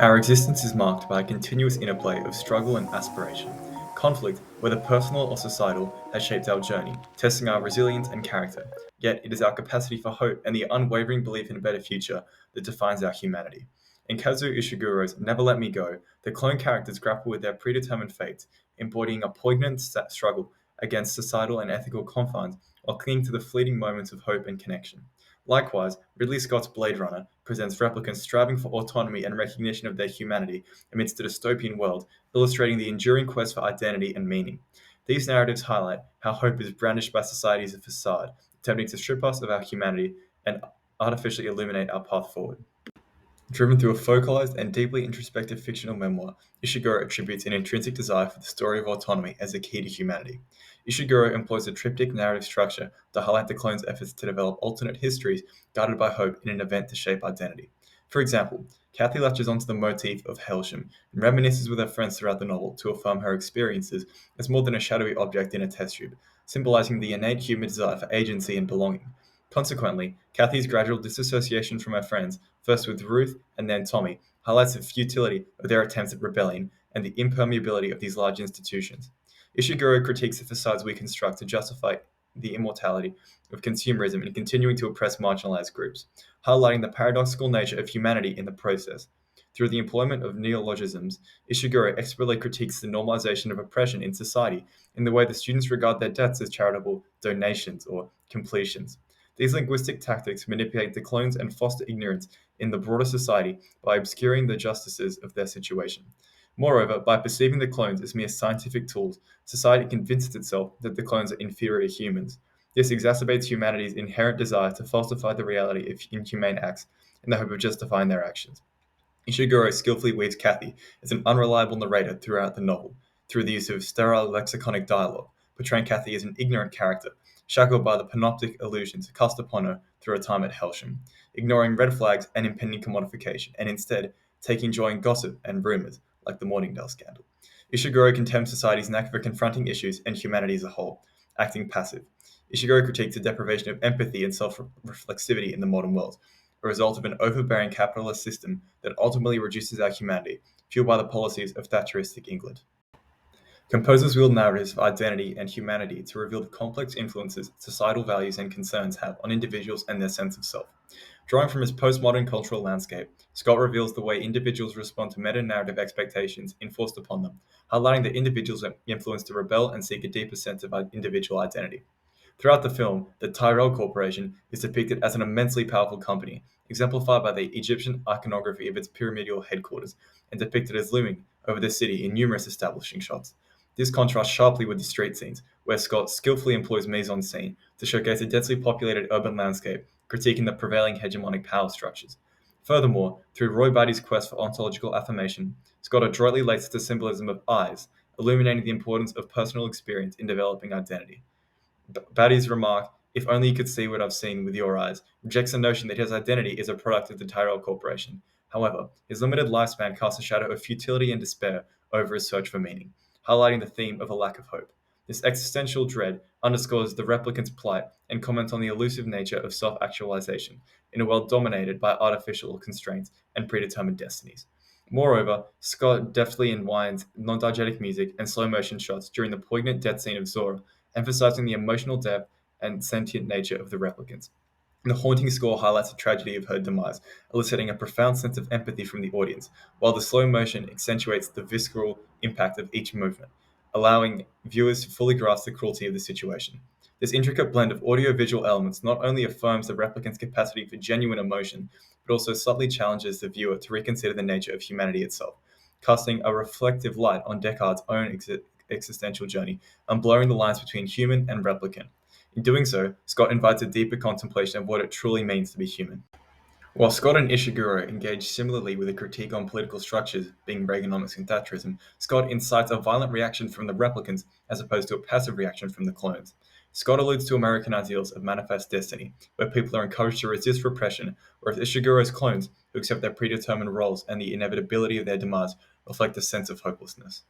Our existence is marked by a continuous interplay of struggle and aspiration. Conflict, whether personal or societal, has shaped our journey, testing our resilience and character. Yet it is our capacity for hope and the unwavering belief in a better future that defines our humanity. In Kazuo Ishiguro's Never Let Me Go, the clone characters grapple with their predetermined fates, embodying a poignant struggle against societal and ethical confines while clinging to the fleeting moments of hope and connection. Likewise, Ridley Scott's Blade Runner presents replicants striving for autonomy and recognition of their humanity amidst a dystopian world, illustrating the enduring quest for identity and meaning. These narratives highlight how hope is brandished by society as a facade, attempting to strip us of our humanity and artificially illuminate our path forward. Driven through a focalized and deeply introspective fictional memoir, Ishiguro attributes an intrinsic desire for the story of autonomy as a key to humanity. Ishiguro employs a triptych narrative structure to highlight the clones' efforts to develop alternate histories guided by hope in an event to shape identity. For example, Kathy latches onto the motif of Hailsham and reminisces with her friends throughout the novel to affirm her experiences as more than a shadowy object in a test tube, symbolizing the innate human desire for agency and belonging. Consequently, Kathy's gradual disassociation from her friends, first with Ruth and then Tommy, highlights the futility of their attempts at rebellion and the impermeability of these large institutions. Ishiguro critiques the facades we construct to justify the immortality of consumerism and continuing to oppress marginalized groups, highlighting the paradoxical nature of humanity in the process. Through the employment of neologisms, Ishiguro expertly critiques the normalization of oppression in society in the way the students regard their debts as charitable donations or completions. These linguistic tactics manipulate the clones and foster ignorance in the broader society by obscuring the justices of their situation. Moreover, by perceiving the clones as mere scientific tools, society convinces itself that the clones are inferior humans. This exacerbates humanity's inherent desire to falsify the reality of inhumane acts in the hope of justifying their actions. Ishiguro skillfully weaves Kathy as an unreliable narrator throughout the novel, through the use of sterile lexiconic dialogue, portraying Kathy as an ignorant character, shackled by the panoptic illusions cast upon her through her time at Helsham, ignoring red flags and impending commodification, and instead taking joy in gossip and rumors, like the Morningdale scandal. Ishiguro contemns society's knack for confronting issues and humanity as a whole, acting passive. Ishiguro critiques the deprivation of empathy and self-reflexivity in the modern world, a result of an overbearing capitalist system that ultimately reduces our humanity, fueled by the policies of Thatcheristic England. Composers wield narratives of identity and humanity to reveal the complex influences societal values and concerns have on individuals and their sense of self. Drawing from his postmodern cultural landscape, Scott reveals the way individuals respond to meta-narrative expectations enforced upon them, highlighting that individuals are influenced to rebel and seek a deeper sense of individual identity. Throughout the film, the Tyrell Corporation is depicted as an immensely powerful company, exemplified by the Egyptian iconography of its pyramidal headquarters, and depicted as looming over the city in numerous establishing shots. This contrasts sharply with the street scenes, where Scott skillfully employs mise-en-scene to showcase a densely populated urban landscape, critiquing the prevailing hegemonic power structures. Furthermore, through Roy Batty's quest for ontological affirmation, Scott adroitly relates to the symbolism of eyes, illuminating the importance of personal experience in developing identity. Batty's remark, "If only you could see what I've seen with your eyes," rejects the notion that his identity is a product of the Tyrell Corporation. However, his limited lifespan casts a shadow of futility and despair over his search for meaning, highlighting the theme of a lack of hope. This existential dread underscores the replicant's plight and comments on the elusive nature of self-actualization in a world dominated by artificial constraints and predetermined destinies. Moreover, Scott deftly unwinds non-diegetic music and slow-motion shots during the poignant death scene of Zora, emphasizing the emotional depth and sentient nature of the replicants. The haunting score highlights the tragedy of her demise, eliciting a profound sense of empathy from the audience, while the slow motion accentuates the visceral impact of each movement, allowing viewers to fully grasp the cruelty of the situation. This intricate blend of audio-visual elements not only affirms the replicant's capacity for genuine emotion, but also subtly challenges the viewer to reconsider the nature of humanity itself, casting a reflective light on Descartes' own existential journey and blurring the lines between human and replicant. In doing so, Scott invites a deeper contemplation of what it truly means to be human. While Scott and Ishiguro engage similarly with a critique on political structures, being Reaganomics and Thatcherism, Scott incites a violent reaction from the replicants as opposed to a passive reaction from the clones. Scott alludes to American ideals of manifest destiny, where people are encouraged to resist repression, whereas Ishiguro's clones, who accept their predetermined roles and the inevitability of their demise, reflect a sense of hopelessness.